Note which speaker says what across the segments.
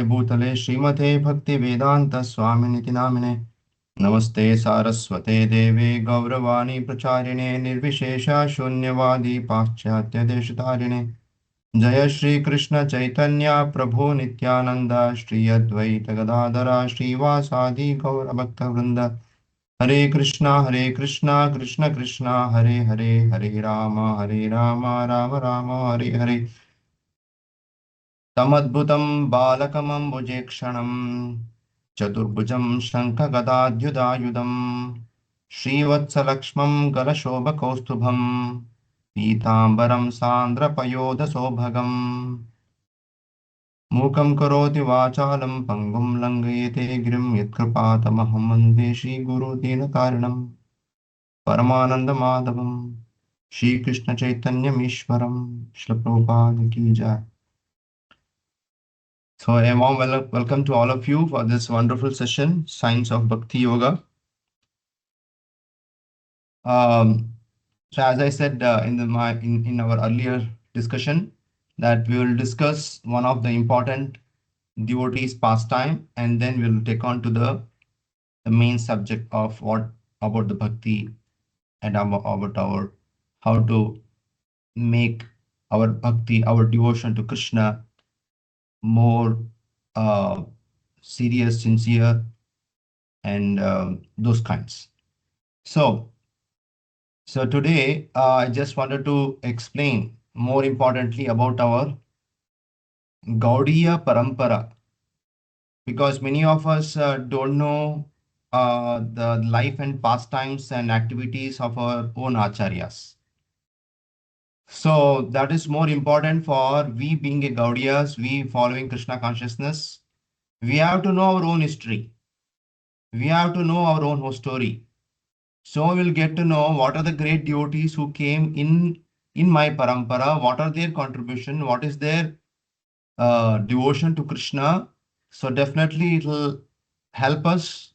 Speaker 1: भूतले श्रीमते भक्ति वेदांत स्वामिनिति नामिने नमस्ते सारस्वते देवे गौरवाणी प्रचारिणे निर्विशेष शून्यवादी पाश्चात्य देशतारिणे जय श्री कृष्ण चैतन्य प्रभु नित्यानंद श्री अद्वैत गदाधर श्रीवासादि गौर भक्त वृंद हरे कृष्णा कृष्ण कृष्णा हरे हरे हरे राम राम राम हरे हरे तमद्भुतं बालकमम्बुजेक्षणं चतुर्भुजं शङ्खगदाद्युदायुधं श्रीवत्सलक्ष्मं गलशोभकौस्तुभं पीताम्बरं सान्द्रपयोधसौभगम् मूकं करोति वाचालं पङ्गुं लङ्घयते गिरिं यत्कृपातमहं वन्दे श्रीगुरुदीनकारणं परमानन्दमाधवं श्रीकृष्णचैतन्यमीश्वरं श्रीप्रभुपाद की जय। So, a warm welcome to all of you for this wonderful session, Science of Bhakti Yoga. So, as I said in our earlier discussion, that we will discuss one of the important devotees' pastime, and then we will take on to the main subject of what about the bhakti and about our how to make our bhakti, our devotion to Krishna, more serious, sincere, and those kinds. So today I just wanted to explain more importantly about our Gaudiya Parampara, because many of us don't know the life and pastimes and activities of our own acharyas. So that is more important for we being a Gaudiyas, we following Krishna consciousness. We have to know our own history. We have to know our own story. So we'll get to know what are the great devotees who came in my parampara, what are their contribution, what is their devotion to Krishna. So definitely it will help us,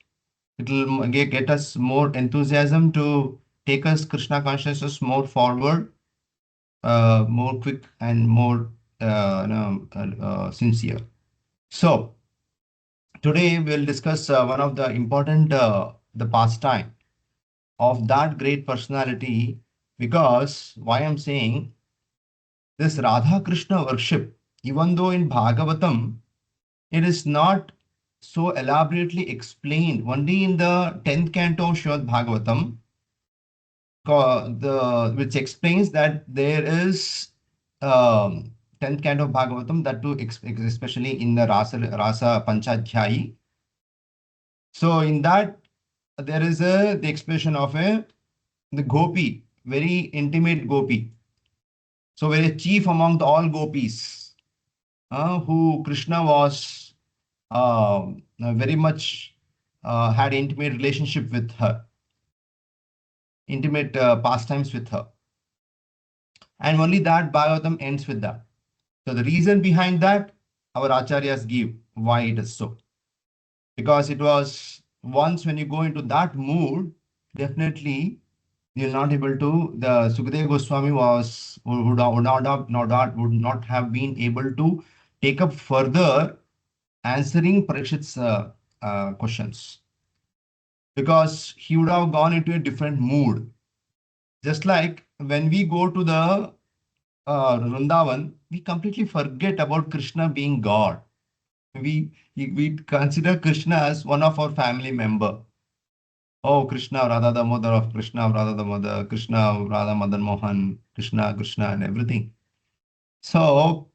Speaker 1: it will get us more enthusiasm to take us Krishna consciousness more forward, more quick and more sincere. So today we'll discuss one of the important the pastime of that great personality, because why I'm saying this Radha Krishna worship, even though in Bhagavatam it is not so elaborately explained, only in the 10th canto of Srimad Bhagavatam, which explains that there is 10th canto of Bhagavatam, that too especially in the Rasa Panchadhyayi. So in that there is the expression of the gopi, very intimate gopi. So very chief among all gopis, who Krishna was very much had intimate relationship with her, intimate pastimes with her. And only that Bhagavatam ends with that. So the reason behind that, our acharyas give why it is so. Because it was once when you go into that mood, definitely you're not able to, the Sukadeva Goswami would not have been able to take up further answering Parikshit's questions, because he would have gone into a different mood. Just like when we go to the Vrindavan, we completely forget about Krishna being God. We consider Krishna as one of our family member. Oh, Krishna, Radha the mother of Krishna, Radha the mother, Krishna, Radha Madan Mohan, Krishna, and everything. So,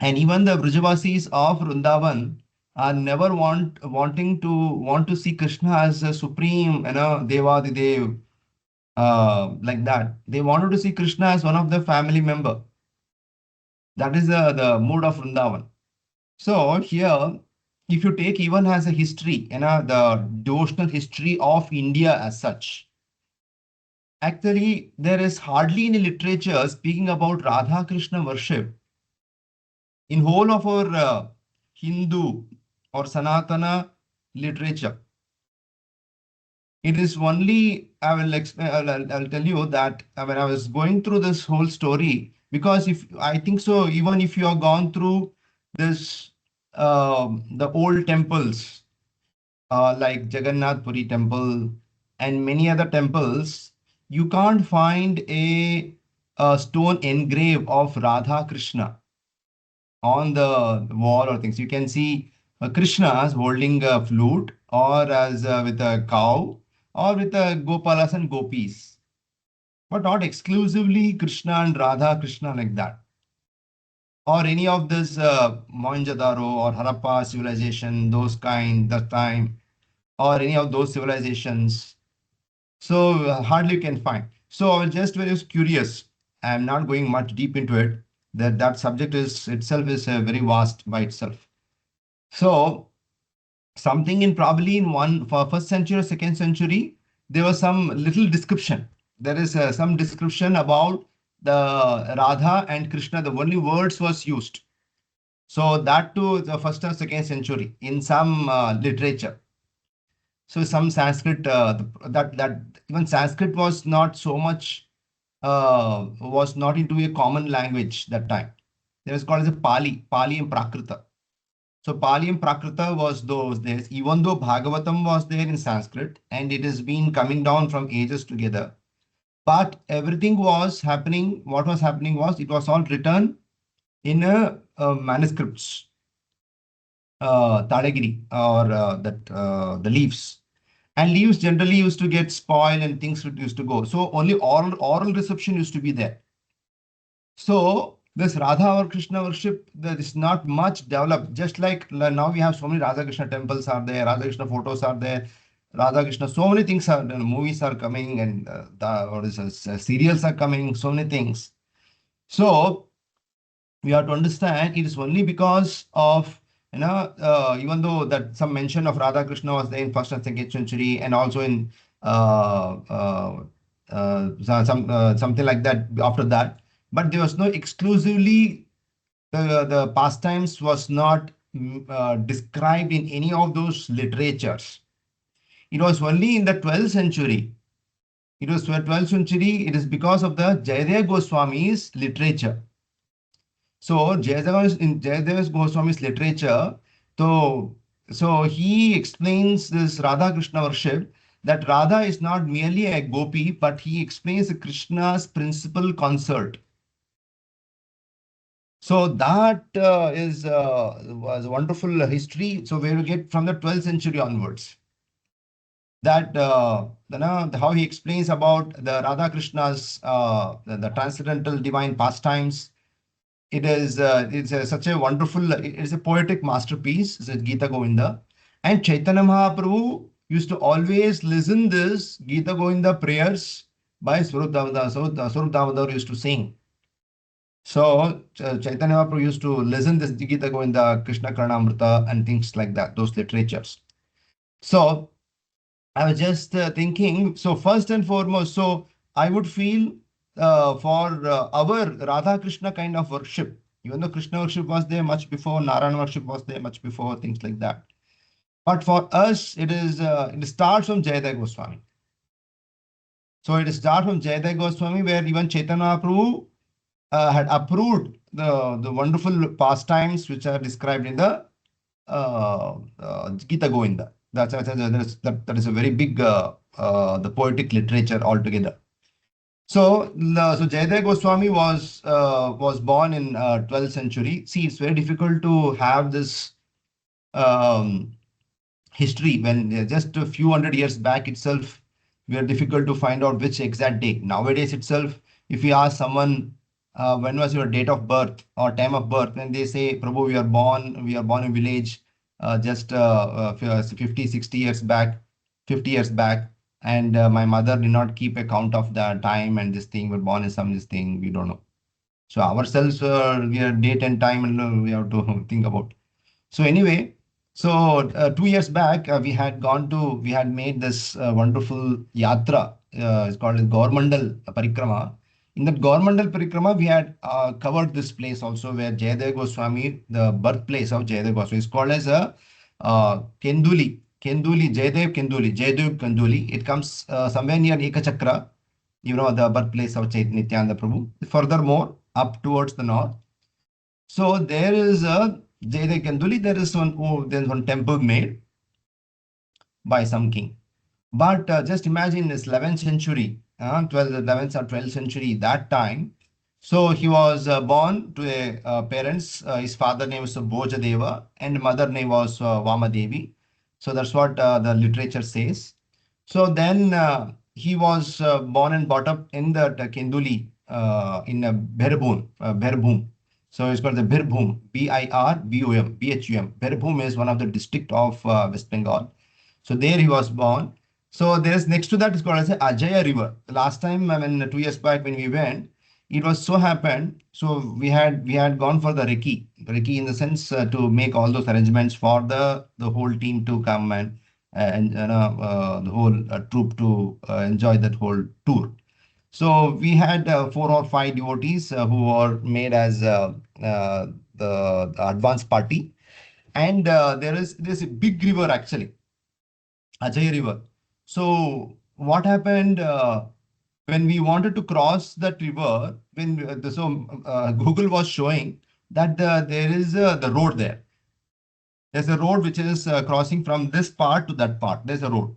Speaker 1: and even the Brajavasis of Vrindavan are never want to see Krishna as a supreme, Devadidev, like that. They wanted to see Krishna as one of the family member. That is the mood of Vrindavan. So here, if you take even as a history, the devotional history of India as such, actually there is hardly any literature speaking about Radha Krishna worship in whole of our Hindu or Sanatana literature. It is only, I will explain, I'll tell you that when I was going through this whole story, because if I think so, even if you have gone through this the old temples like Jagannath Puri temple and many other temples, you can't find a stone engrave of Radha Krishna on the wall or things. You can see Krishna as holding a flute or as with a cow or with a Gopalas and Gopis, but not exclusively Krishna and Radha Krishna like that. Or any of this Mohenjo-daro or Harappa civilization, those kind, that time, or any of those civilizations. So hardly you can find. So I was just very curious. I'm not going much deep into it. That subject is itself is very vast by itself. So something in probably in one for first century or second century, there was some little description. There is some description about the Radha and Krishna. The only words was used. So that too, the first or second century in some literature. So some Sanskrit that even Sanskrit was not so much was not into a common language that time. There was called as a Pali and Prakrita. So Pali and Prakrita was those days, even though Bhagavatam was there in Sanskrit and it has been coming down from ages together. But everything was happening, what was happening was it was all written in manuscripts, Tadagiri or the leaves. And leaves generally used to get spoiled and things used to go. So only oral reception used to be there. So this Radha or Krishna worship, there is not much developed. Just like now we have so many Radha Krishna temples are there, Radha Krishna photos are there, Radha Krishna, so many things are, movies are coming and serials are coming, so many things. So we have to understand it is only because of, even though that some mention of Radha Krishna was there in first and second century and also in something like that after that, but there was no exclusively the pastimes was not described in any of those literatures. It was only in the 12th century. It was 12th century. It is because of the Jayadeva Goswami's literature. So Jayadeva Goswami's literature, so he explains this Radha Krishna worship, that Radha is not merely a gopi, but he explains Krishna's principal consort. So that was a wonderful history. So where we get from the 12th century onwards, that how he explains about the Radha Krishna's the transcendental divine pastimes. It is such a wonderful, it is a poetic masterpiece. It's a Gita Govinda. And Chaitanya Mahaprabhu used to always listen this Gita Govinda prayers by Swarup Damodar. So Swarup Damodar used to sing. So Chaitanya Mahaprabhu used to listen this Gita Govinda, Krishna Karnamrita and things like that, those literatures. So I was just thinking, so first and foremost, so I would feel for our Radha Krishna kind of worship, even though Krishna worship was there much before, Narayana worship was there much before, things like that. But for us, it starts from Jayadeva Goswami. So it starts from Jayadeva Goswami, where even Chaitanya Mahaprabhu had approved the wonderful pastimes which are described in the Gita Govinda. That is a very big the poetic literature altogether. So Jayadeva Goswami was born in 12th century. See, it's very difficult to have this um, history when just a few hundred years back itself, we are difficult to find out which exact date. Nowadays itself, if you ask someone when was your date of birth or time of birth, when they say, Prabhu, we are born in village just 50, 60 years back, 50 years back, and my mother did not keep a count of the time and this thing, we're born in some this thing, we don't know. So ourselves, we are date and time and we have to think about. So anyway, so 2 years back, we had made this wonderful yatra. It's called as Gaurmandal Parikrama. In that Gaurmandal Parikrama, we had covered this place also where Jayadeva Goswami, the birthplace of Jayadeva Goswami, is called as a Kenduli. Jayadev Kenduli. It comes somewhere near Ekachakra, the birthplace of Nityananda Prabhu. Furthermore, up towards the north. So there is a Jayadeva Kenduli, there is one temple made by some king. But just imagine this 11th century, 11th or 12th century, that time. So he was born to a parents. His father name was Bhojadeva and mother name was Vamadevi. So that's what the literature says. So then he was born and brought up in the Kenduli in Birbhum. So it's called the Birbhum, Birbhum, Bhum. Birbhum is one of the district of West Bengal. So there he was born. So there's next to that is called as a Ajaya River. The last time, I mean, 2 years back when we went, it was so happened. So we had gone for the recce in the sense to make all those arrangements for the whole team to come and the whole troop to enjoy that whole tour. So we had 4 or 5 devotees who were made as the advance party, and there's a big river actually, Ajay River. So what happened when we wanted to cross that river? Google was showing that there is the road there. There's a road which is crossing from this part to that part. There's a road.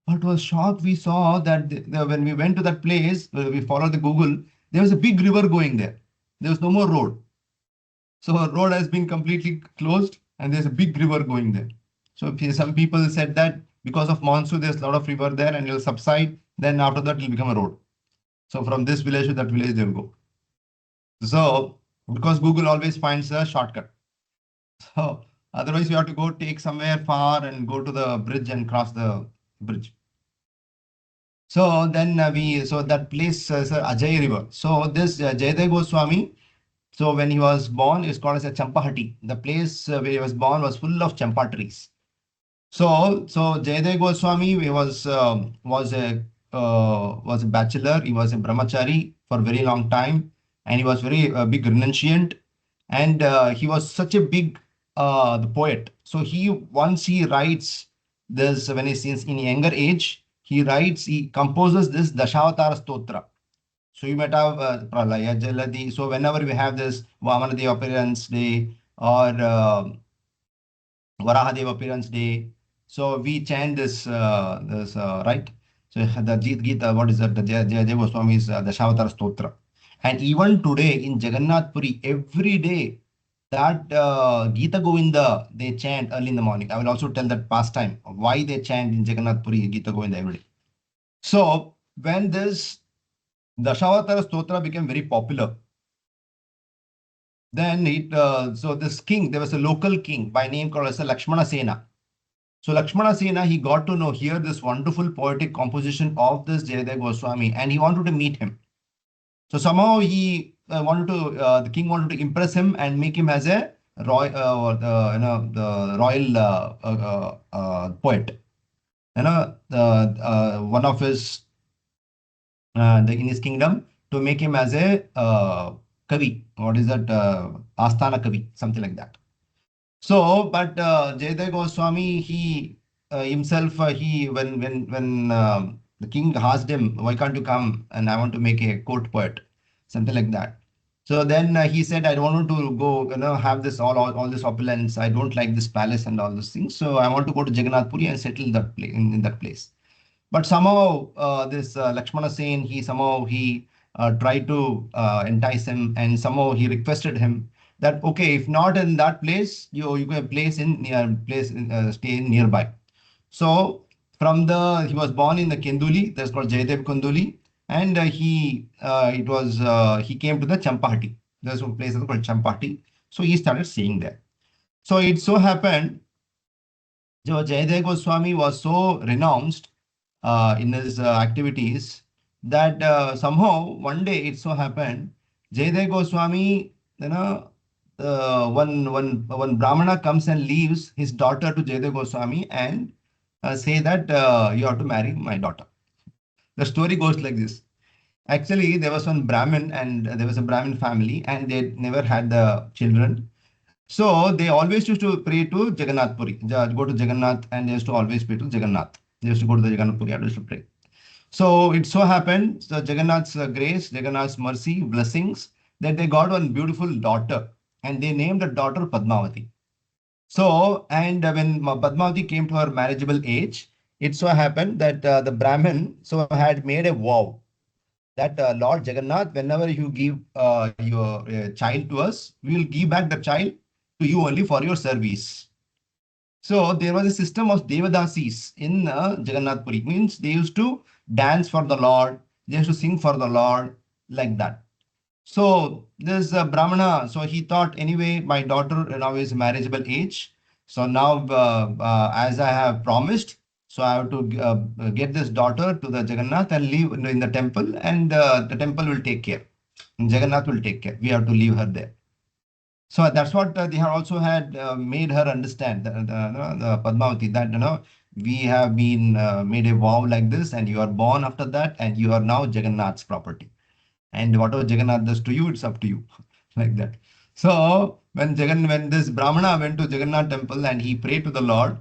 Speaker 1: But was shocked. We saw that when we went to that place, we followed the Google. There was a big river going there. There was no more road. So road has been completely closed, and there's a big river going there. So some people said that because of monsoon, there's a lot of river there, and it will subside. Then after that, it will become a road. So from this village to that village, they will go. So because Google always finds a shortcut. So otherwise, you have to go take somewhere far and go to the bridge and cross the bridge. So then so that place is Ajay River. So this Jayadeva Goswami, so when he was born, is called as a Champahati. The place where he was born was full of champa trees. So Jayadeva Goswami he was a bachelor. He was a brahmachari for a very long time, and he was very big renunciant, and he was such a big the poet. So he writes this when he's in younger age. He composes this Dashavatara Stotra. So you might have Pralaya, Jaladi. So whenever we have this Vamanadeva appearance day or Varahadev appearance day. So we chant this right. So the Gita, what is that? The Jaya Goswami's Dashavatara Stotra. And even today in Jagannath Puri, every day that Gita Govinda they chant early in the morning. I will also tell that pastime of why they chant in Jagannath Puri Gita Govinda every day. So when this Dashavatara Stotra became very popular, then so this king, there was a local king by name called as Lakshmana Sena. So Lakshmana Sena, he got to hear this wonderful poetic composition of this Jayadeva Goswami, and he wanted to meet him. So somehow the king wanted to impress him and make him as a the royal poet. One of his in his kingdom to make him as a kavi. What is that? Asthana kavi, something like that. So, but Jayadeva Goswami, he himself, he when the king asked him, "Why can't you come?" and I want to make a court poet, something like that. So then he said, "I don't want to go, have this all this opulence. I don't like this palace and all those things. So I want to go to Jagannath Puri and settle that place in that place." But somehow this Lakshmana Sen, he tried to entice him, and somehow he requested him that okay, if not in that place, you can stay in nearby. So he was born in the Kenduli, that's called Jayadev Kunduli, and he came to the Champahati. There's a place called Champahati. So he started staying there. So it so happened, Jayadeva Goswami was so renounced in his activities that somehow one day it so happened Jayadeva Goswami, one Brahmana comes and leaves his daughter to Jayadeva Goswami and say that you have to marry my daughter. The story goes like this. Actually, there was one Brahmin and there was a Brahmin family and they never had the children. So they always used to pray to Jagannath Puri, go to Jagannath, and they used to always pray to Jagannath. They used to go to the Jagannath Puri and used to pray. So it so happened, so Jagannath's grace, Jagannath's mercy, blessings, that they got one beautiful daughter, and they named the daughter Padmavati. So, and when Padmavati came to her marriageable age, it so happened that the Brahmin so had made a vow that Lord Jagannath, whenever you give your child to us, we will give back the child to you only for your service. So there was a system of Devadasis in Jagannath Puri. Means they used to dance for the Lord, they used to sing for the Lord, like that. So this Brahmana, so he thought, anyway, my daughter now is marriageable age. So now, as I have promised, so I have to get this daughter to the Jagannath and live in the temple, and the temple will take care. Jagannath will take care. We have to leave her there. So that's what they have also had made her understand, the Padmavati, that we have been made a vow like this, and you are born after that, and you are now Jagannath's property. And whatever Jagannath does to you, it's up to you, like that. So when this Brahmana went to Jagannath temple and he prayed to the Lord,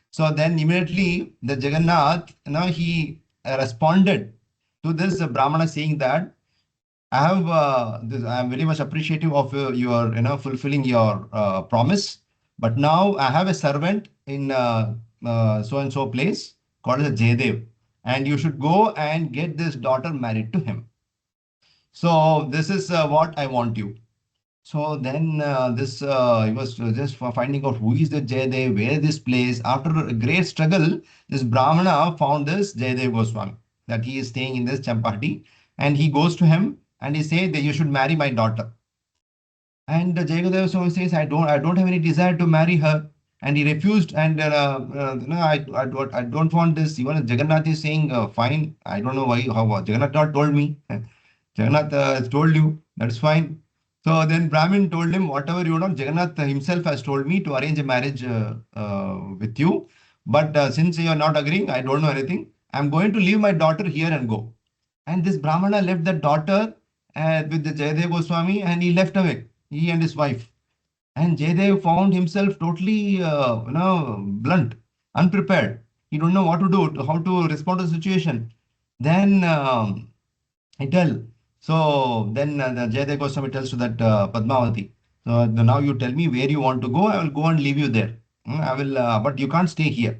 Speaker 1: so then immediately the Jagannath, he responded to this Brahmana saying that I am very much appreciative of your, fulfilling your promise. But now I have a servant in so and so place called as Jaydev, and you should go and get this daughter married to him. So this is what I want you. So then this he was just for finding out who is the Jaydev, where this place. After a great struggle, this Brahmana found this Jaydev Goswami, that he is staying in this Champati, and he goes to him and he says that you should marry my daughter. And Jaydev Goswami says, I don't have any desire to marry her. And he refused. And no, I don't want this. Even Jagannath is saying, fine. I don't know why. How Jagannath not told me. Jagannath has told you. That's fine. So then Brahmin told him, whatever you want, Jagannath himself has told me to arrange a marriage with you. But since you are not agreeing, I don't know anything. I'm going to leave my daughter here and go. And this Brahmana left the daughter with the Jayadev Goswami, and he left away, he and his wife. And Jayadev found himself totally, blunt, unprepared. He don't know what to do, how to respond to the situation. Then I tell. So then the Jayadev Goswami tells to that Padmavati. So now you tell me where you want to go. I will go and leave you there. I will, but you can't stay here.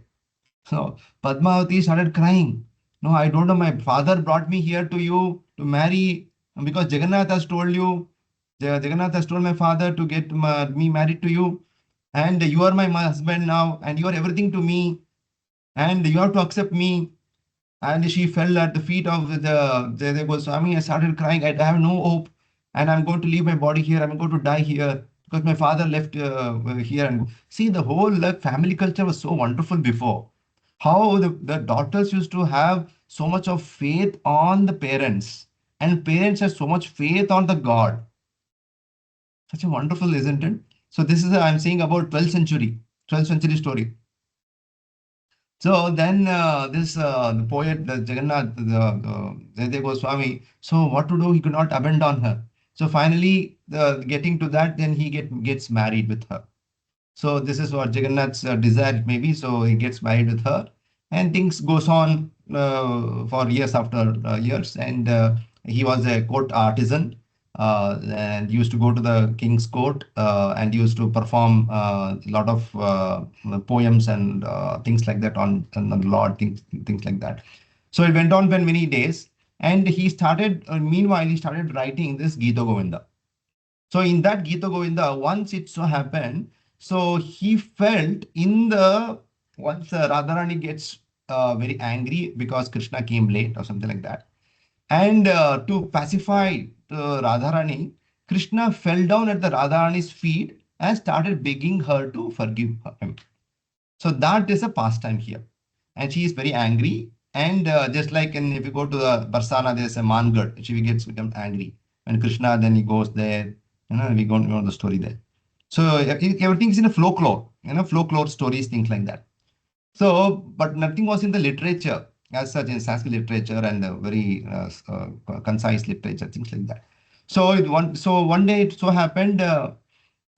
Speaker 1: So Padmavati started crying. No, I don't know. My father brought me here to you to marry because Jagannath has told you. Jagannath has told my father to get me married to you, and you are my husband now, and you are everything to me, and you have to accept me. And she fell at the feet of the Jayadeva Goswami and started crying. I have no hope, and I'm going to leave my body here. I'm going to die here because my father left here. And see, the whole family culture was so wonderful before. How the daughters used to have so much of faith on the parents, and parents have so much faith on the God. Such a wonderful, isn't it? So this is I'm saying about 12th century story. So then this the poet the Jagannath Jayadeva Goswami. So what to do? He could not abandon her. So finally, getting to that, then he gets married with her. So this is what Jagannath's desire maybe. So he gets married with her, and things goes on for years after years. And he was a court artisan and used to go to the king's court and used to perform a lot of poems and things like that on the Lord, things like that. So it went on for many days, and he started. Meanwhile, he started writing this Gita Govinda. So in that Gita Govinda, once it so happened, so he felt in the once Radharani gets very angry because Krishna came late or something like that. And to pacify Radharani, Krishna fell down at the Radharani's feet and started begging her to forgive him. So that is a pastime here. And she is very angry. And just like if you go to the Barsana, there's a Mangad. She gets become angry. When Krishna then he goes there, we go know the story there. So everything is in a folklore, folklore stories, things like that. So, but nothing was in the literature as such in Sanskrit literature and very concise literature, things like that. So one day it so happened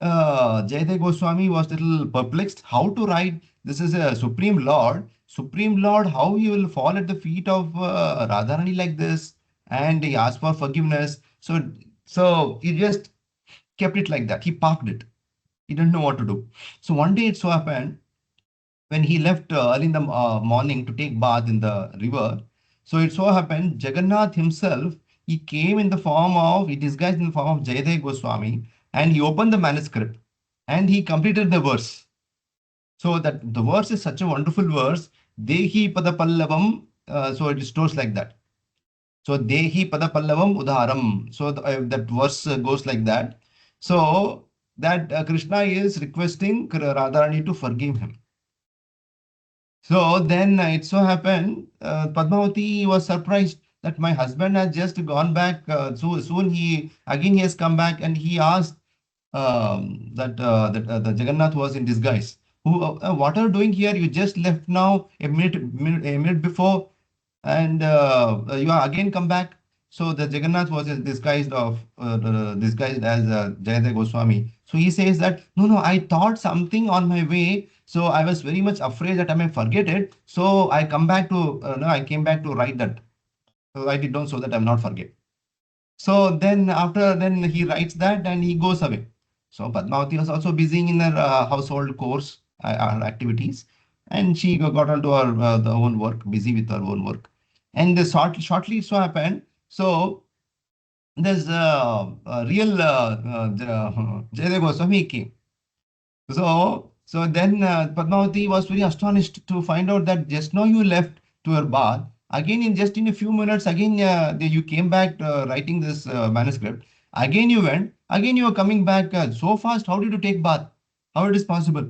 Speaker 1: Jayadeva Goswami was a little perplexed how to write. This is a Supreme Lord. Supreme Lord, how you will fall at the feet of Radharani like this? And he asked for forgiveness. So he just kept it like that. He parked it. He didn't know what to do. So one day it so happened when he left early in the morning to take bath in the river. So it so happened Jagannath himself, he came in the form of, he disguised in the form of Jayadeva Goswami, and he opened the manuscript and he completed the verse. So that the verse is such a wonderful verse. Dehi Padapallavam. So it goes like that. So Dehi Padapallavam Udaram. So that verse goes like that. So that Krishna is requesting Radharani to forgive him. So then it so happened, Padmavati was surprised that my husband has just gone back. So soon he has come back and he asked that the Jagannath was in disguise. What are you doing here? You just left now a minute before, and you are again come back. So the Jagannath was disguised as Jayadeva Goswami. So he says that no, I thought something on my way. So I was very much afraid that I may forget it. So I come back to no, I came back to write that. So I did not so that I will not forget. So then after then he writes that and he goes away. So Padmavati was also busy in her household chores, her activities, and she got onto her the own work, busy with her own work. And shortly so happened. So there's a real Jayadeva Goswami came. So then Padmavati was very astonished to find out that just now you left to your bath. Again, in just in a few minutes, again you came back writing this manuscript. Again you went. Again you are coming back so fast. How did you take bath? How it is possible?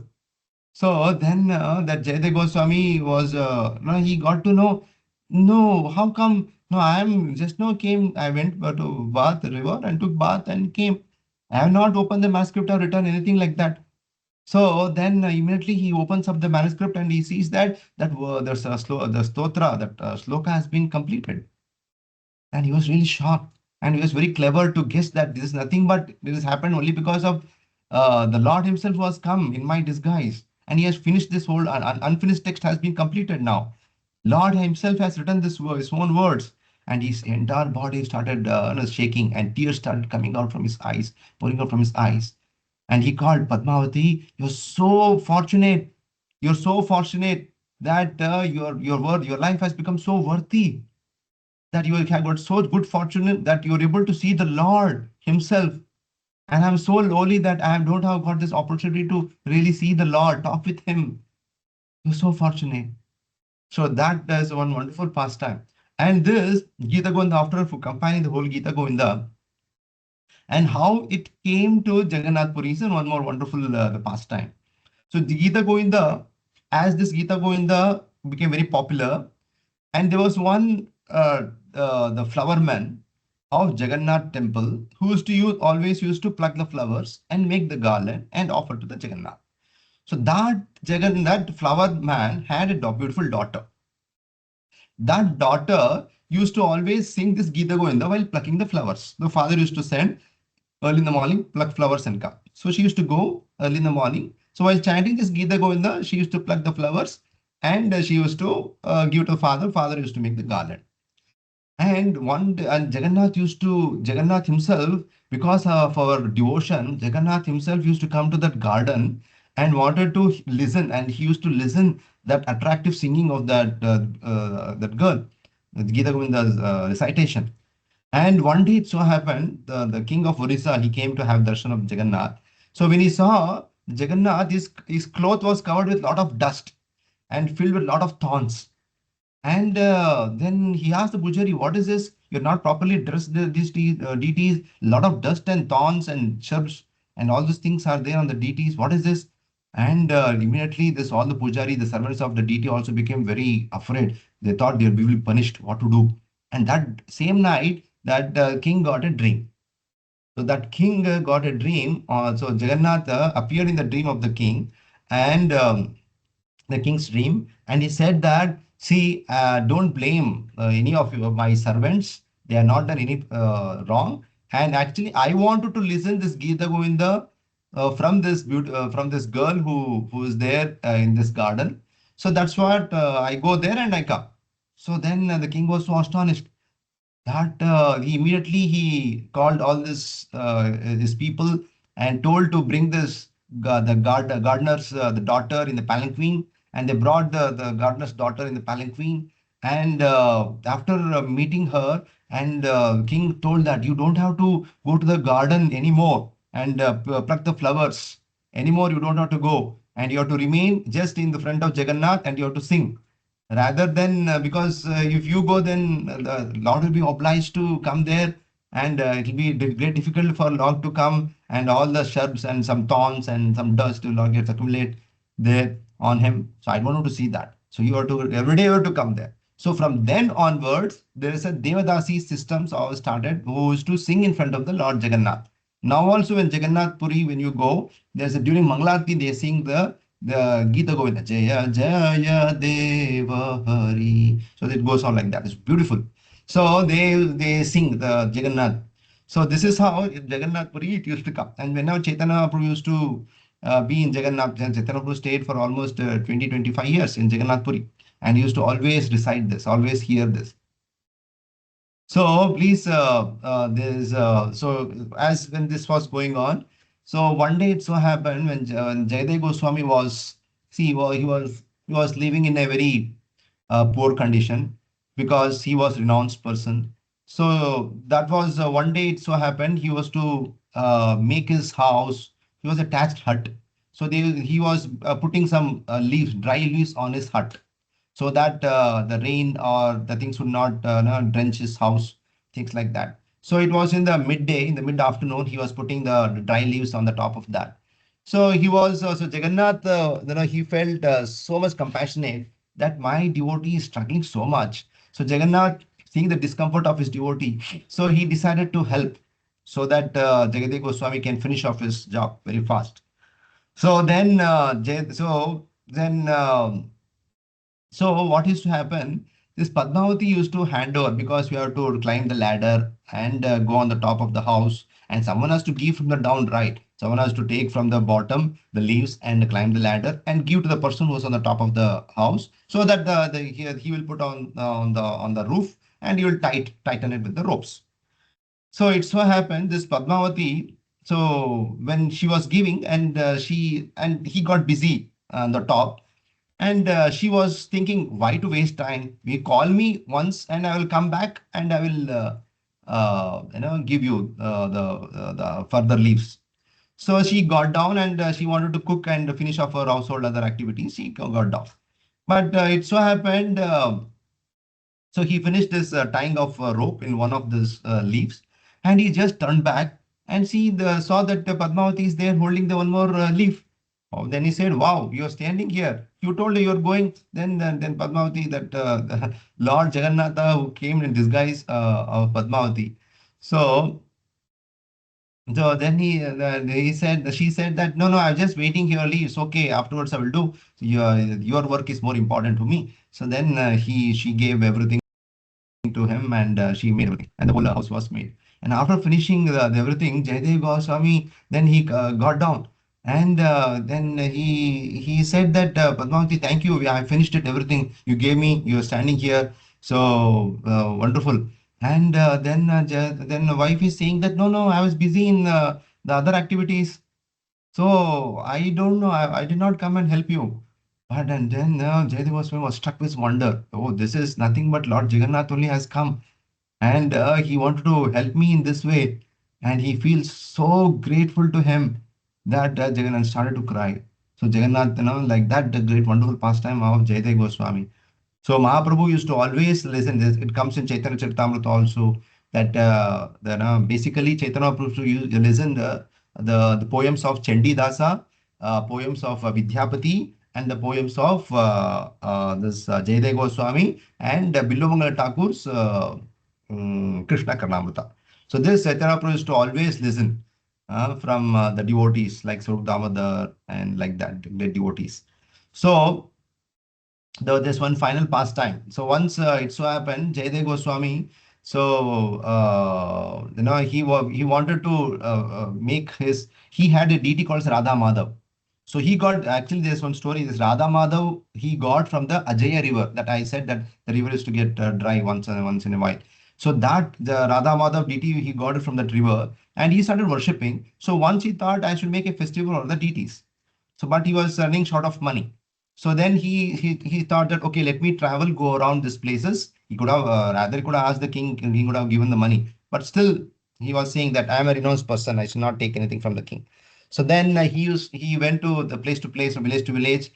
Speaker 1: So then that Jayadeva Goswami was, no, he got to know, no, how come? No, I am just now came, I went to bath river and took bath and came. I have not opened the manuscript or written anything like that. So then immediately he opens up the manuscript and he sees that there's the stotra, that sloka has been completed. And he was really shocked. And he was very clever to guess that this is nothing but this has happened only because of the Lord himself was come in my disguise. And he has finished this whole unfinished text has been completed now. Lord himself has written his own words. And his entire body started shaking and tears started coming out from his eyes, pouring out from his eyes. And he called Padmavati, you're so fortunate. You're so fortunate that your life has become so worthy, that you have got so good fortune that you're able to see the Lord himself. And I'm so lowly that I don't have got this opportunity to really see the Lord, talk with him. You're so fortunate. So that is one wonderful pastime. And this Gita Govinda, after compiling the whole Gita Govinda, and how it came to Jagannath Puri is one more wonderful pastime. So the Gita Govinda, as this Gita Govinda became very popular, and there was one the flower man of Jagannath temple who used to always used to pluck the flowers and make the garland and offer to the Jagannath. So that flower man had a beautiful daughter. That daughter used to always sing this Gita Govinda while plucking the flowers. The father used to send early in the morning, pluck flowers and come. So she used to go early in the morning. So while chanting this Gita Govinda, she used to pluck the flowers and she used to give to the father. Father used to make the garland. And Jagannath himself, because of our devotion, Jagannath himself used to come to that garden and wanted to listen. And he used to listen that attractive singing of that girl, the Gita Govinda's recitation. And one day it so happened, the king of Orissa, he came to have darshan of Jagannath. So when he saw Jagannath, his cloth was covered with lot of dust and filled with lot of thorns. And then he asked the Pujari, what is this? You're not properly dressed, these deities, lot of dust and thorns and shrubs and all those things are there on the deities. What is this? And immediately this all the Pujari, the servants of the deity also became very afraid. They thought they will be punished, what to do. And that same night, that king got a dream. So that king got a dream. So Jagannath appeared in the dream of the king, and the king's dream, and he said that, see, don't blame any of my servants. They are not done any wrong. And actually, I wanted to listen this Gita Govinda from this girl who is there in this garden. So that's what I go there and I come. So then the king was so astonished that he called all his people and told to bring this gardener's the daughter in the palanquin, and they brought the gardener's daughter in the palanquin. And after meeting her, and king told that you don't have to go to the garden anymore and pluck the flowers anymore. You don't have to go, and you have to remain just in the front of Jagannath, and you have to sing. Rather than because if you go, then the Lord will be obliged to come there, and it will be very difficult for Lord to come, and all the shrubs and some thorns and some dust will not get accumulate there on him. So I don't want to see that. So you have to every day you have to come there. So from then onwards, there is a Devadasi systems all started who used to sing in front of the Lord Jagannath. Now also in Jagannath Puri, when you go, there's a during Mangalarti they sing the Gita Govinda Jaya Jaya Deva Hari. So it goes on like that. It's beautiful. So they sing the Jagannath. So this is how in Jagannath Puri it used to come. And whenever Chaitanya Prabhu used to be in Jagannath, and Chaitanya Prabhu stayed for almost 20, 25 years in Jagannath Puri. And he used to always recite this, always hear this. So please, there's so as when this was going on, so one day it so happened when Jaydev Goswami was, see, he was living in a very poor condition because he was renounced person. So that was one day it so happened he was to make his house. He was a thatched hut. So he was putting some leaves, dry leaves on his hut so that the rain or the things would not no, drench his house, things like that. So it was in the midday, in the mid afternoon, he was putting the dry leaves on the top of that. So he was so Jagannath, he felt so much compassionate that my devotee is struggling so much. So Jagannath, seeing the discomfort of his devotee, so he decided to help so that Jagadev Goswami can finish off his job very fast. So then, so what used to happen? This Padmavati used to hand over because we have to climb the ladder and go on the top of the house, and someone has to give from the down right. Someone has to take from the bottom the leaves and climb the ladder and give to the person who's on the top of the house, so that he will put on the roof and he will tighten it with the ropes. So it so happened this Padmavati. So when she was giving, and he got busy on the top, and she was thinking, why to waste time? You call me once and I will come back and I will, give you the further leaves. So she got down and she wanted to cook and finish off her household other activities. She got down. But it so happened, so he finished this tying of rope in one of these leaves, and he just turned back and saw that Padmavati is there holding the one more leaf. Oh, then he said, "Wow, you're standing here. You told you're going." Then Padmavati, that Lord Jagannatha who came in disguise of Padmavati. So then he said, she said that no, I'm just waiting here. Leaves. Okay, afterwards I will do. Your work is more important to me. So then she gave everything to him, and she made everything, and the whole house was made. And after finishing everything, Jaydev Goswami, then he got down, and then he said that Padmavati, thank you, I finished it, everything you gave me, you're standing here, so wonderful. And then the wife is saying that no, I was busy in the other activities, so I don't know. I did not come and help you. But and then Jaydev Goswami was struck with wonder. Oh, this is nothing but Lord Jagannath only has come, and he wanted to help me in this way. And he feels so grateful to him that Jagannath started to cry. So Jagannath, like that, the great wonderful pastime of Jaydev Goswami. So Mahaprabhu used to always listen. This it comes in Chaitanya Charitamrita also that basically Chaitanya Prabhu used to listen the poems of Chandi Dasa, poems of Vidyapati, and the poems of this Jaydev Goswami and Billomangal Thakur's Krishna Karnamrita. So this Chaitanya Prabhu used to always listen from the devotees like Swarup Damodar and like that, the devotees. So there's one final pastime. So once it so happened, Jaydev Goswami, so he wanted to make his. He had a deity called Radha Madhav. So he got actually there's one story. This Radha Madhav he got from the Ajaya river that I said that the river is to get dry once in a while. So that the Radha Madhav deity he got it from that river. and he started worshipping. So once he thought I should make a festival of the deities. So, but he was running short of money. So then he thought that okay, let me travel, go around these places. He could have rather could have asked the king, and he could have given the money. But still, he was saying that I am a renounced person. I should not take anything from the king. So then he went to place, from village to village,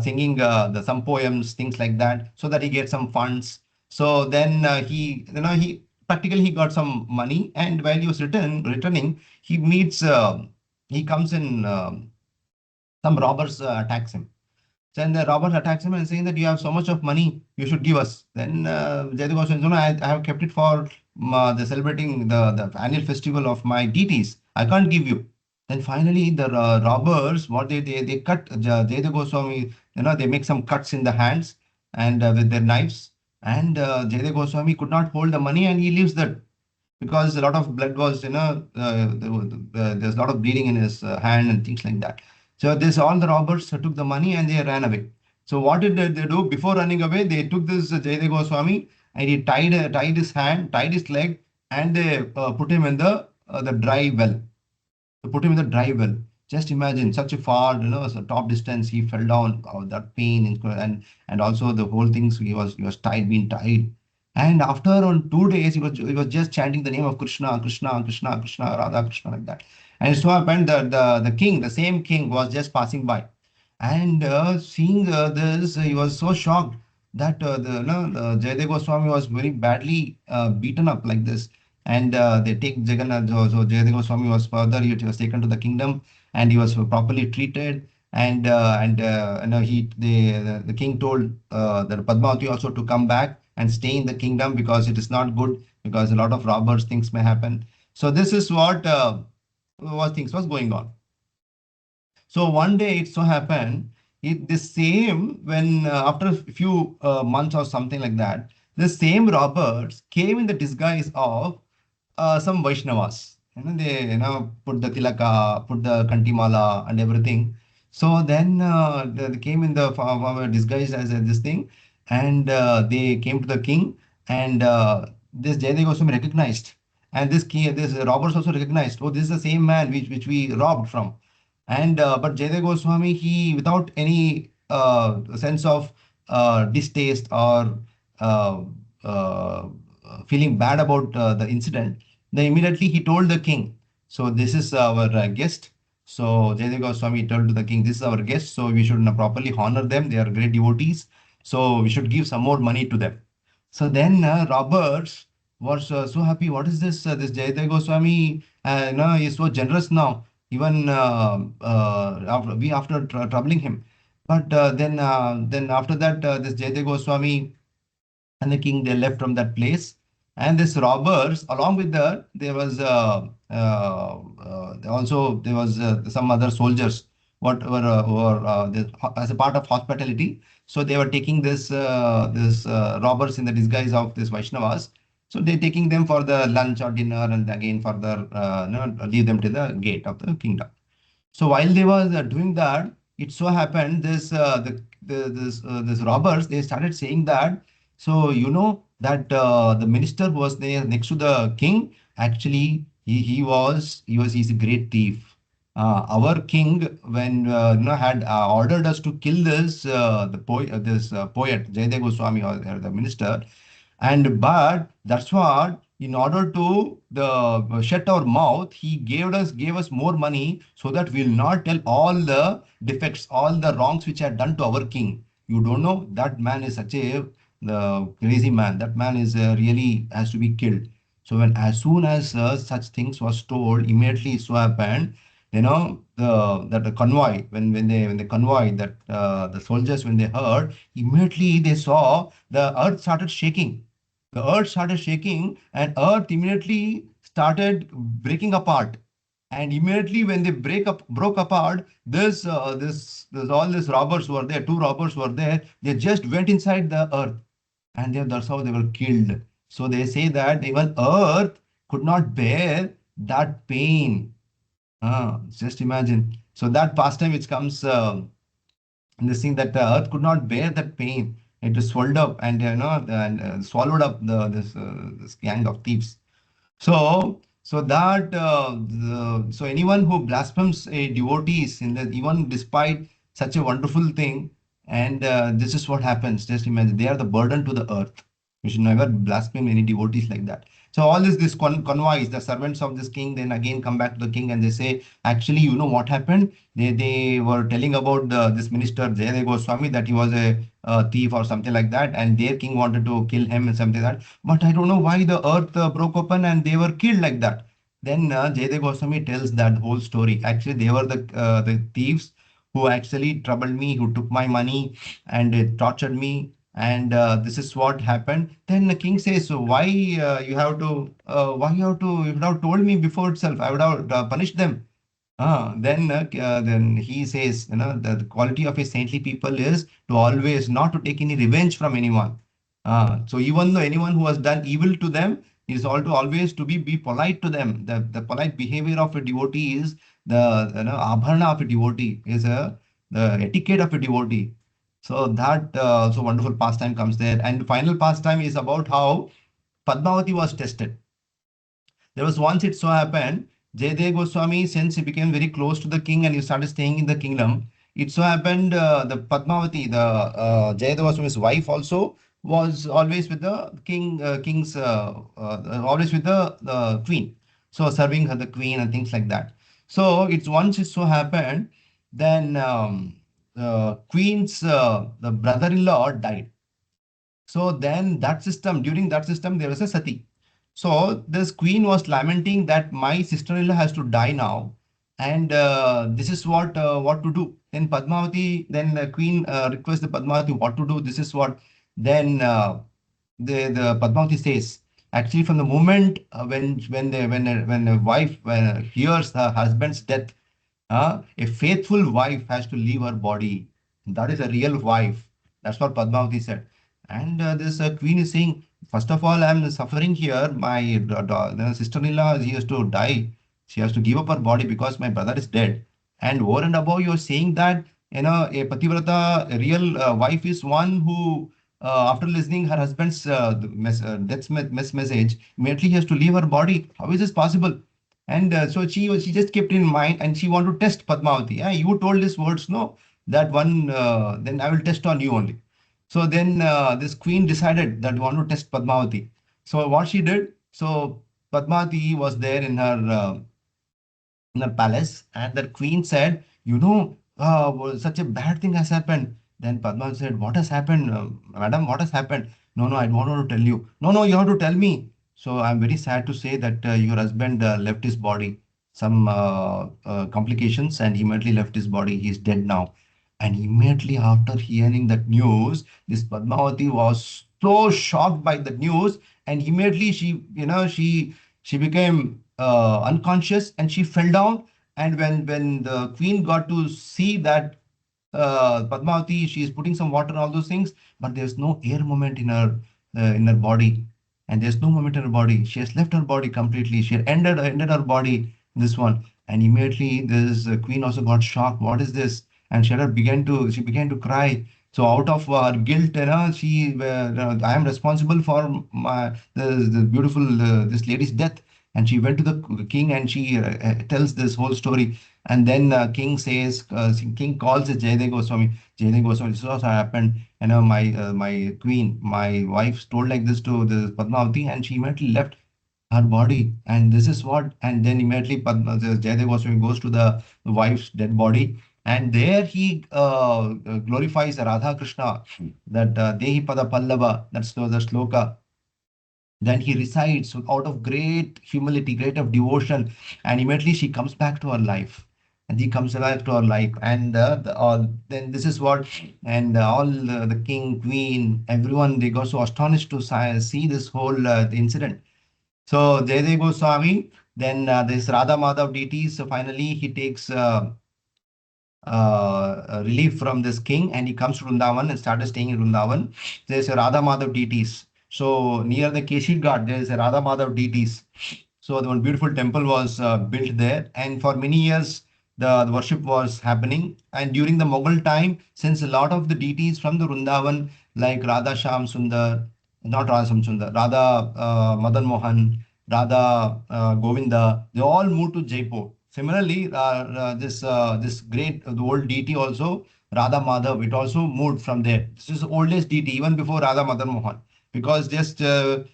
Speaker 1: singing some poems, things like that, so that he gets some funds. So then he practically he got some money, and while he was returning, he meets he comes in. Some robbers attacks him. Then the robbers attacks him and saying that you have so much of money, you should give us. Then Jayadeva says, no, no, I have kept it for the celebrating the annual festival of my deities. I can't give you. Then finally, the robbers, what they cut Jayadeva Goswami, they make some cuts in the hands and with their knives. And Jayadeva Goswami could not hold the money and he leaves that because a lot of blood was, there's a lot of bleeding in his hand and things like that. So this all the robbers took the money and they ran away. So what did they do before running away? They took this Jayadeva Goswami and he tied his hand, tied his leg, and they put him in the dry well. To put him in the dry well. Just imagine such a far, so top distance. He fell down. That pain and also the whole things. He was tied, being tied. And after on 2 days, he was just chanting the name of Krishna, Krishna, Krishna, Krishna, Radha, Krishna, like that. And it so happened that the king, the same king, was just passing by, and seeing this, he was so shocked that the Jayadeva Goswami was very badly beaten up like this. And they take Jagannath. So Jayadeva Goswami was further. He was taken to the kingdom, and he was properly treated. The king told that Padmavati also to come back and stay in the kingdom because it is not good because a lot of robbers things may happen. So this is what was things was going on. So one day it so happened, the same when after a few months or something like that, the same robbers came in the disguise of some Vaishnavas. They put the tilaka, put the kantimala and everything. So then they came in the disguise as this thing, and they came to the king, and this Jayadeva Goswami recognized, and this robbers also recognized. Oh, this is the same man which we robbed from. And but Jayadeva Goswami, he without any sense of distaste or uh, uh, feeling bad about the incident, then immediately he told the king, so this is our guest. So Jayadeva Goswami told to the king, this is our guest, so we should properly honor them. They are great devotees, so we should give some more money to them. So then Roberts was so happy. What is this? This Jayadeva Goswami, he is so generous now. Even after troubling him, but then after that, this Jayadeva Goswami and the king, they left from that place. And this robbers, along with that, there was also there was some other soldiers what were as a part of hospitality. So they were taking this robbers in the disguise of this Vaishnavas. So they're taking them for the lunch or dinner, and again further leave them to the gate of the kingdom. So while they was doing that, it so happened this robbers, they started saying that, so that the minister who was there next to the king, actually he's a great thief. Our king, when had ordered us to kill this poet Jayadeva Goswami, or the minister, and but that's what, in order to the shut our mouth, he gave us more money so that we'll not tell all the defects, all the wrongs which are done to our king. You don't know, that man is such a the crazy man. That man is really has to be killed. So when as soon as such things was told, immediately so happened. The convoy, when they convoy, that the soldiers, when they heard, immediately they saw the earth started shaking. The earth started shaking, and earth immediately started breaking apart. And immediately when they broke apart, there's all these robbers were there. Two robbers were there. They just went inside the earth, and that's how they were killed. So they say that even earth could not bear that pain. Just imagine. So that pastime which comes in this thing, that the earth could not bear that pain. It was swallowed up, and swallowed up this gang of thieves. So So that so anyone who blasphemes a devotees in the, even despite such a wonderful thing, and this is what happens. Just imagine they are the burden to the earth. We should never blaspheme any devotees like that. So all this convoys, the servants of this king, then again come back to the king and they say, actually, you know what happened? They were telling about this minister Jayadeva Goswami that he was a thief or something like that, and their king wanted to kill him and something like that. But I don't know why the earth broke open and they were killed like that. Then Jayadeva Goswami tells that whole story. Actually, they were the thieves who actually troubled me, who took my money and tortured me. And this is what happened. Then the king says, "So why you have to? Why you have to? You would have told me before itself. I would have punished them." Then he says, you know, the quality of a saintly people is to always not to take any revenge from anyone. So even though anyone who has done evil to them is also always to be polite to them. The polite behavior of a devotee is the, you know, abharana of a devotee, is the etiquette of a devotee. So that so wonderful pastime comes there. And the final pastime is about how Padmavati was tested. There was once it so happened, Jayadeva Goswami, since he became very close to the king and he started staying in the kingdom, it so happened the Padmavati, the Jayadeva Goswami's wife, also was always with the always with the queen. So serving her the queen and things like that. So it's once it so happened, then the queen's the brother-in-law died. So then that system, during that system, there was a sati. So this queen was lamenting that my sister-in-law has to die now, and this is what to do. Then Padmavati, then the queen requests the Padmavati what to do. This is what. Then the Padmavati says, actually, from the moment when a wife hears her husband's death, a faithful wife has to leave her body. That is a real wife. That's what Padmavati said. And this queen is saying, first of all, I'm suffering here. My sister-in-law, she has to die. She has to give up her body because my brother is dead. And over and above, you're saying that, you know, a Pativrata, a real wife is one who, after listening her husband's death message, immediately he has to leave her body. How is this possible? And so she just kept in mind and she want to test Padmavati. Yeah, you told these words, no, that one, then I will test on you only. So then this queen decided that want to test Padmavati. So what she did, so Padmavati was there in the palace, and the queen said, "You know, well, such a bad thing has happened." Then Padma said, "What has happened, madam? What has happened?" "No, no, I don't want to tell you." "No, no, you have to tell me." So I'm very sad to say that your husband left his body, some complications, and he immediately left his body. He's dead now. And immediately after hearing that news, this Padmavati was so shocked by the news, and immediately she, you know, she became unconscious and she fell down. And when the queen got to see that Padmavati, she is putting some water and all those things, but there's no air movement in her body, and there's no movement in her body. She has left her body completely. She had ended her body. This one, and immediately this queen also got shocked. What is this? And she began to cry. So out of her guilt, you know, I am responsible for the beautiful this lady's death. And she went to the king and she tells this whole story. And then king calls it Jayadeva Goswami. Jayadeva Goswami, this also happened. You know, my queen, my wife told like this to the Padmavati, and she immediately left her body. And this is what. And then immediately Jayadeva Goswami goes to the wife's dead body. And there he glorifies Radha Krishna, that Dehi Pada Pallava, that's the sloka. Then he recites out of great humility, great of devotion, and immediately she comes back to her life. And he comes back to her life, and then this is what, and all the king, queen, everyone, they got so astonished to see this whole incident. So Jayadeva Goswami, then this Radha Madhav deities, so finally he takes relief from this king and he comes to Vrindavan and started staying in Vrindavan. There's a Radha Madhav deities. So near the Keshi Ghat, there is a Radha Madhav deities. So the one beautiful temple was built there, and for many years the worship was happening. And during the Mughal time, since a lot of the deities from the Vrindavan, like Radha Sham Sundar, not Radha Sham Sundar, Radha Madan Mohan, Radha Govinda, they all moved to Jaipur. Similarly, this great the old deity also, Radha Madhav, it also moved from there. This is the oldest deity even before Radha Madan Mohan, because just it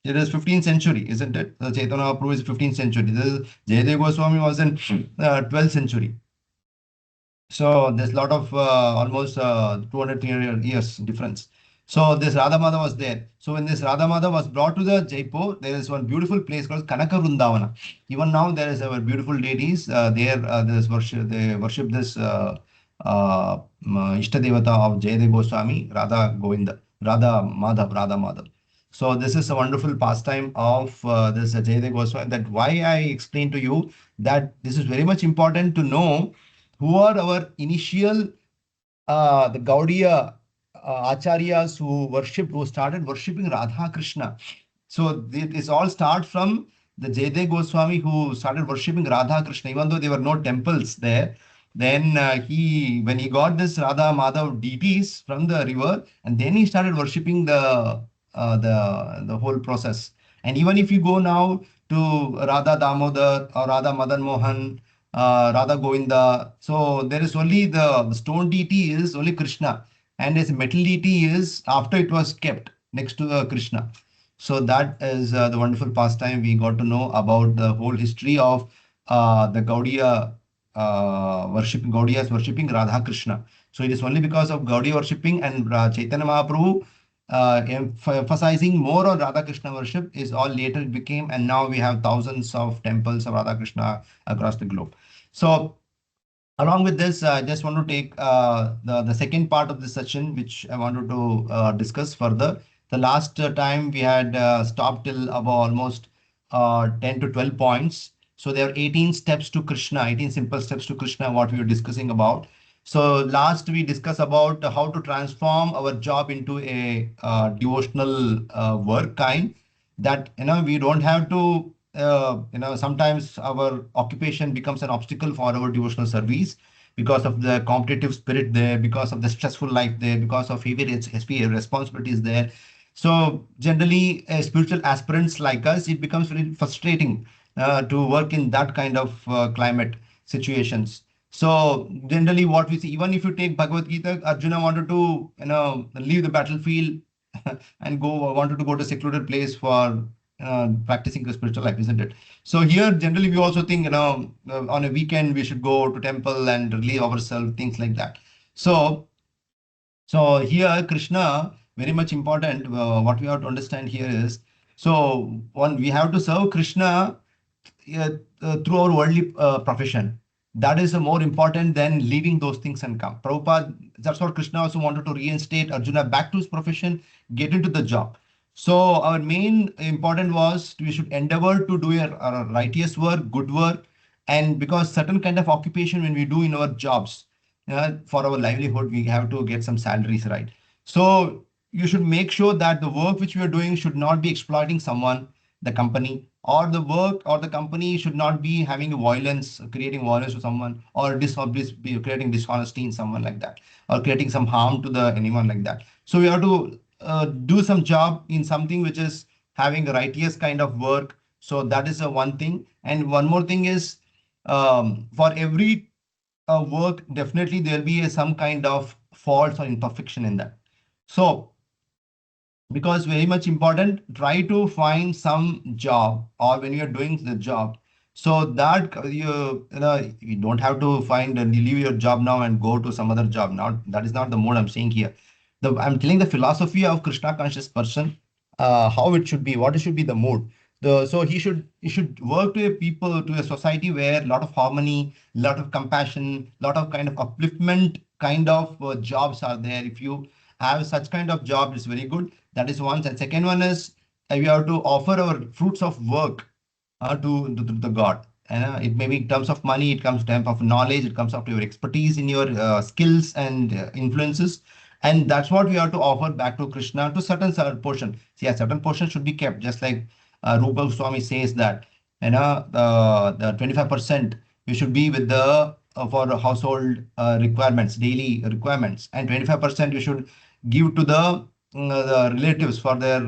Speaker 1: is 15th century, isn't it? The Chaitanya Mahaprabhu is 15th century. This is Jayadev Goswami was in 12th century. So there's a lot of almost 200, 300 years difference. So this Radha Madhava was there. So when this Radha Madhava was brought to the Jaipur, there is one beautiful place called Kanaka Vrindavana. Even now there is our beautiful deities there. They worship this Ishta Devata of Jayadev Goswami, Radha Govinda, Radha Madhav. So this is a wonderful pastime of this Jayadev Goswami. That why I explained to you that this is very much important to know who are our initial the Gaudiya acharyas who started worshipping Radha Krishna. So this all starts from the Jaydev Goswami who started worshipping Radha Krishna, even though there were no temples there. Then when he got this Radha Madhav deities from the river, and then he started worshipping the whole process. And even if you go now to Radha Damodar or Radha Madan Mohan, Radha Govinda, so there is only the stone deity is only Krishna, and his metal deity is after it was kept next to Krishna. So that is the wonderful pastime we got to know about the whole history of the Gaudiya Gaudiyas worshipping Radha Krishna. So it is only because of Gaudiya worshipping and Chaitanya Mahaprabhu emphasizing more on Radha Krishna worship is all later it became, and now we have thousands of temples of Radha Krishna across the globe. So along with this, I just want to take the second part of the session, which I wanted to discuss further. The last time we had stopped till about almost 10 to 12 points. So there are 18 steps to Krishna, 18 simple steps to Krishna, what we were discussing about. So last we discussed about how to transform our job into a devotional work kind, that we don't have to sometimes our occupation becomes an obstacle for our devotional service because of the competitive spirit there, because of the stressful life there, because of heavy responsibilities there. So generally, spiritual aspirants like us, it becomes very frustrating to work in that kind of climate situations. So generally, what we see, even if you take Bhagavad Gita, Arjuna wanted to leave the battlefield and wanted to go to a secluded place for practicing the spiritual life, isn't it? So here, generally, we also think, on a weekend we should go to temple and relieve ourselves, things like that. So here, Krishna, very much important. What we have to understand here is, so one, we have to serve Krishna through our worldly profession. That is more important than leaving those things and come. Prabhupada, that's what Krishna also wanted to reinstate Arjuna back to his profession, get into the job. So our main important was we should endeavor to do a righteous work, good work, and because certain kind of occupation when we do in our jobs, for our livelihood, we have to get some salaries, right? So you should make sure that the work which we are doing should not be exploiting someone, the company, or the work or the company should not be having violence, creating violence to someone, or creating dishonesty in someone like that, or creating some harm to the anyone like that. So we have to do some job in something which is having a righteous kind of work. So that is one thing. And one more thing is, for every work, definitely there will be some kind of faults or imperfection in that. So because very much important, try to find some job, or when you're doing the job, so that you don't have to find and leave your job now and go to some other job now. That is not the mode I'm saying here. I'm telling the philosophy of Krishna conscious person, how it should be, what it should be the mood. So he should work to a people, to a society where a lot of harmony, a lot of compassion, a lot of kind of upliftment kind of jobs are there. If you have such kind of job, it's very good. That is one. And second one is we have to offer our fruits of work to the God. And it may be in terms of money, it comes in terms of knowledge, it comes up to your expertise in your skills and influences. And that's what we have to offer back to Krishna to certain portion. See, a certain portion should be kept, just like Rupa Swami says that, the 25% we should be with the for household requirements, daily requirements, and 25% you should give to the relatives for their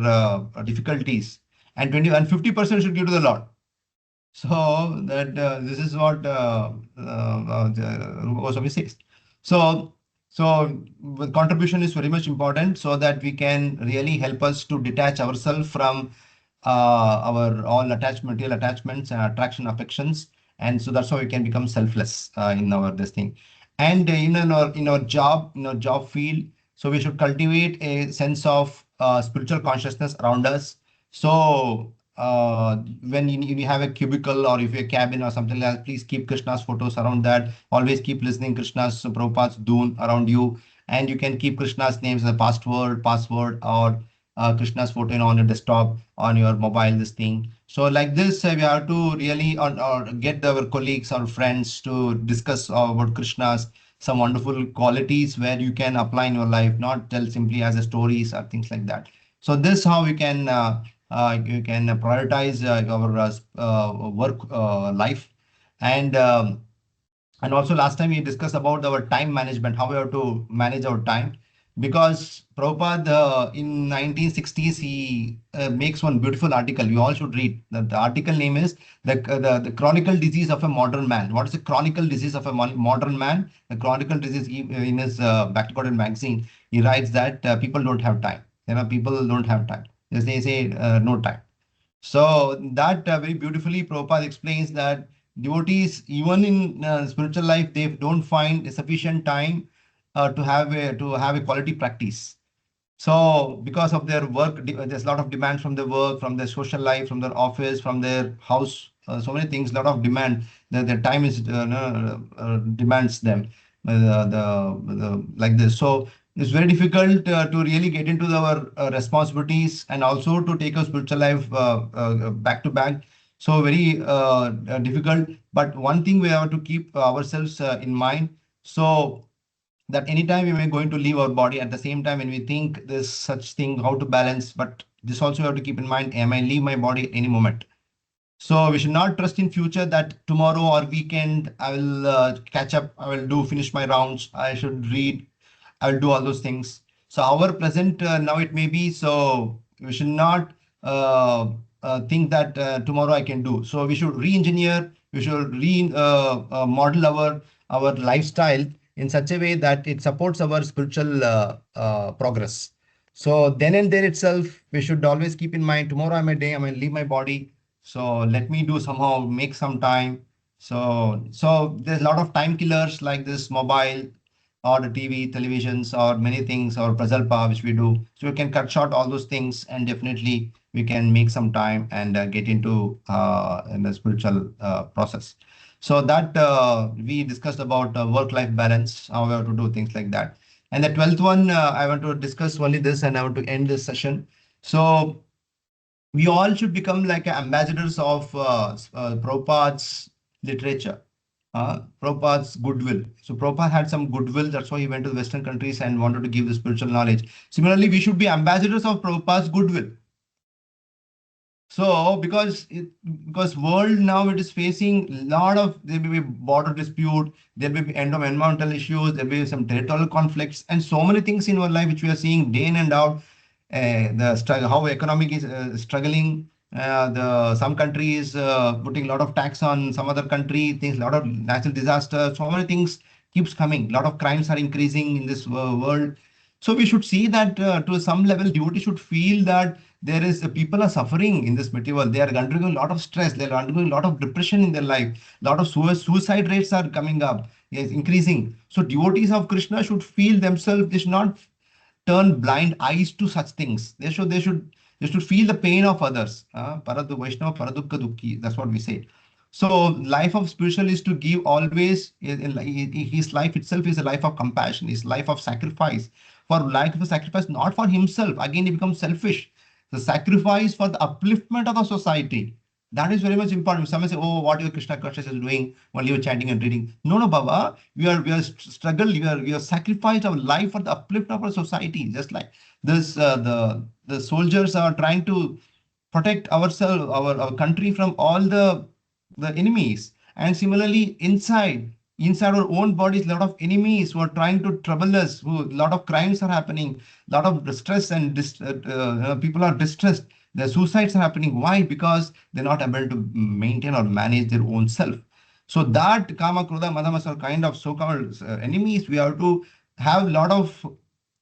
Speaker 1: difficulties. and 50% should give to the Lord. So that this is what Rupa Goswami says. So, the contribution is very much important so that we can really help us to detach ourselves from our all material attachments, attraction, affections, and so that's how we can become selfless in our this thing. And in our job field, so we should cultivate a sense of spiritual consciousness around us. So when you have a cubicle or if you a cabin or something like that, please keep Krishna's photos around that. Always keep listening Krishna's Prabhupada's Dhoon around you, and you can keep Krishna's names as a password, or Krishna's photo on your desktop, on your mobile, this thing. So like this, we have to really or get our colleagues or friends to discuss about Krishna's some wonderful qualities where you can apply in your life, not tell simply as a stories or things like that. So this how you can prioritize your work life. And um, and also last time we discussed about our time management, how we have to manage our time. Because Prabhupada in 1960s, he makes one beautiful article. You all should read. The article name is the Chronicle Disease of a Modern Man. What is the chronicle disease of a modern man? The chronicle disease in his Bhakti magazine, he writes that people don't have time. People don't have time. Yes, they say no time. So that very beautifully Prabhupada explains that devotees, even in spiritual life, they don't find sufficient time to have a quality practice. So because of their work, there's a lot of demand from their work, from their social life, from their office, from their house. So many things, a lot of demand. Their time is no, demands them like this. So it's very difficult to really get into our responsibilities and also to take our spiritual life back to back. So very difficult. But one thing we have to keep ourselves in mind. So that anytime we may going to leave our body, at the same time when we think this such thing, how to balance. But this also you have to keep in mind, am I leave my body at any moment? So we should not trust in future that tomorrow or weekend I will catch up, I will do finish my rounds, I should read, I will do all those things. So our present now it may be, so we should not think that tomorrow I can do. So we should re-engineer, we should model our lifestyle in such a way that it supports our spiritual progress. So then and there itself, we should always keep in mind, tomorrow I may day, I may leave my body. So let me do somehow make some time. So there's a lot of time killers like this mobile or the TV, televisions, or many things, or prajalpa, which we do. So we can cut short all those things, and definitely we can make some time and get into in the spiritual process. So that we discussed about work-life balance, how we have to do things like that. And the 12th one, I want to discuss only this, and I want to end this session. So we all should become like ambassadors of Prabhupada's literature, Prabhupada's goodwill. So Prabhupada had some goodwill. That's why he went to the Western countries and wanted to give the spiritual knowledge. Similarly, we should be ambassadors of Prabhupada's goodwill. So because world now it is facing a lot of, there may be border dispute, there may be environmental issues, there may be some territorial conflicts, and so many things in our life which we are seeing day in and out. The struggle, how economic is struggling. The some countries putting a lot of tax on some other country, things, a lot of natural disasters, so many things keeps coming. A lot of crimes are increasing in this world. So we should see that to some level, devotee should feel that there is people are suffering in this material. They are undergoing a lot of stress. They are undergoing a lot of depression in their life. A lot of suicide rates are coming up, yes, increasing. So devotees of Krishna should feel themselves. They should not turn blind eyes to such things. They should feel the pain of others. Paradu Vaishnava Paradukka Dukki. That's what we say. So life of spiritual is to give always. His life itself is a life of compassion. His life of sacrifice. For life of sacrifice, not for himself. Again, he becomes selfish. The sacrifice for the upliftment of the society. That is very much important. Someone say, "Oh, what your Krishna consciousness is doing while you are chanting and reading?" No, no, Baba. We are struggle. We are sacrificed our life for the uplift of our society. Just like this, the soldiers are trying to protect ourselves, our country from all the enemies. And similarly, inside our own bodies, a lot of enemies who are trying to trouble us. A lot of crimes are happening. A lot of distress and people are distressed. The suicides are happening. Why? Because they're not able to maintain or manage their own self. So that kama, krodha, madamas are kind of so-called enemies. We have to have a lot of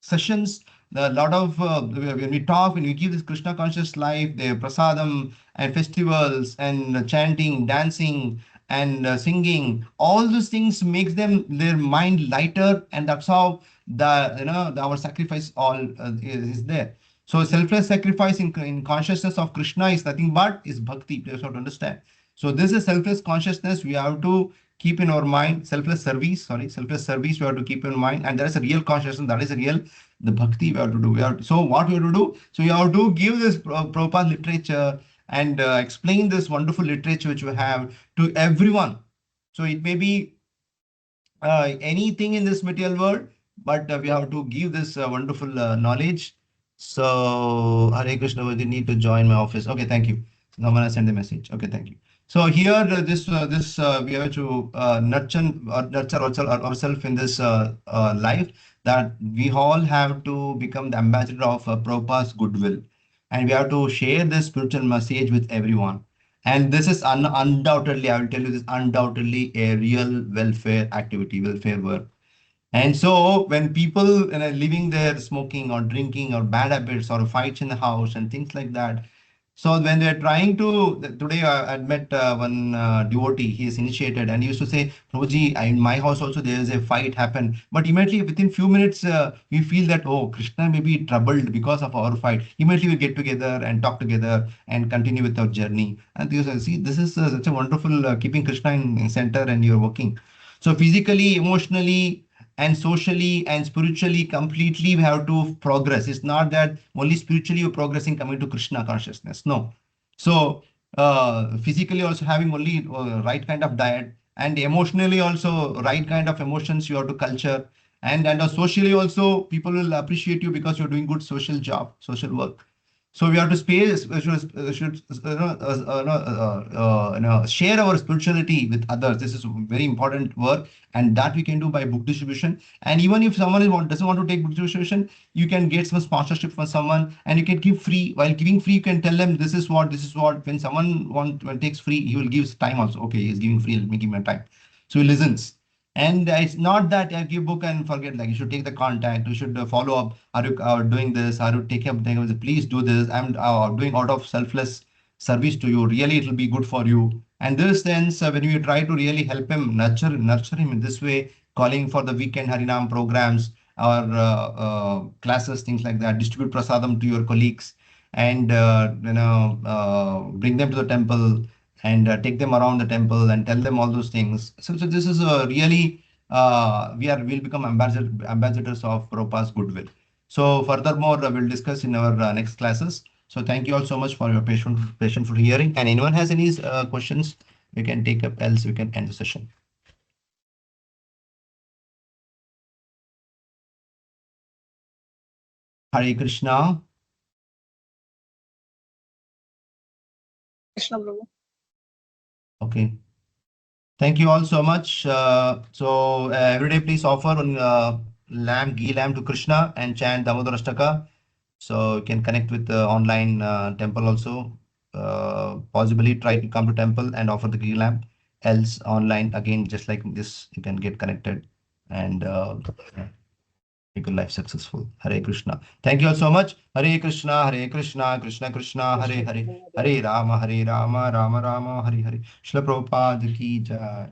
Speaker 1: sessions, a lot of when we talk, when we give this Krishna conscious life, the prasadam and festivals and chanting, dancing and singing, all those things makes them their mind lighter, and that's how our sacrifice all is there. So selfless sacrifice in consciousness of Krishna is nothing but is bhakti. Please have to understand. So this is selfless consciousness we have to keep in our mind. Selfless service, sorry, selfless service we have to keep in mind, and there is a real consciousness, that is a real the bhakti we have to do. So what we have to do? So you have to give this Prabhupada literature and explain this wonderful literature which we have to everyone. So it may be anything in this material world, but we have to give this wonderful knowledge. So, Hare Krishna, you need to join my office. Okay, thank you. Someone has sent the message. Okay, thank you. So here, this we have to nurture ourselves in this life, that we all have to become the ambassador of Prabhupada's goodwill, and we have to share this spiritual message with everyone. And this is undoubtedly, I will tell you this, undoubtedly a real welfare activity, welfare work. And so when people living there smoking or drinking or bad habits or fights in the house and things like that, so when they're trying to, today I met one devotee, he is initiated, and he used to say, Prabhuji, in my house also there is a fight happen. But immediately within few minutes, we feel that, oh, Krishna may be troubled because of our fight. Immediately we get together and talk together and continue with our journey. And you see, this is such a wonderful keeping Krishna in center and you're working. So physically, emotionally, and socially and spiritually completely we have to progress. It's not that only spiritually you're progressing coming to Krishna consciousness, no. So physically also having only right kind of diet, and emotionally also right kind of emotions you have to culture, and socially also people will appreciate you because you're doing good social job, social work. So we have to space, should share our spirituality with others. This is very important work, and that we can do by book distribution. And even if someone doesn't want to take book distribution, you can get some sponsorship from someone, and you can give free. While giving free, you can tell them this is what, this is what. When someone takes free, he will give his time also. Okay, he's giving free. Let me give my time. So he listens. And it's not that I give book and forget. Like you should take the contact. You should follow up. Are you doing this? Are you taking up things? Please do this. I'm doing out of selfless service to you. Really, it will be good for you. And this sense, when you try to really help him, nurture him in this way, calling for the weekend Harinam programs or classes, things like that. Distribute prasadam to your colleagues, and bring them to the temple, and take them around the temple and tell them all those things. So this is a really we'll become ambassadors of Prabhupada's goodwill. So furthermore, we'll discuss in our next classes. So thank you all so much for your patient for hearing. And anyone has any questions, we can take up. Else we can end the session. Hare Krishna.
Speaker 2: Krishna Prabhu.
Speaker 1: Okay. Thank you all so much. So every day, please offer one ghee lamb to Krishna and chant Damodar Ashtaka. So you can connect with the online temple also. Possibly try to come to temple and offer the ghee lamb. Else online again, just like this, you can get connected and make your life successful. Hare Krishna. Thank you all so much. Hare Krishna, Hare Krishna, Krishna Krishna, Hare
Speaker 2: Krishna
Speaker 1: Hare,
Speaker 2: Krishna Hare
Speaker 1: Hare Rama, Hare Rama, Rama Rama, Hare Hare. Shri Prabhupada ki jai.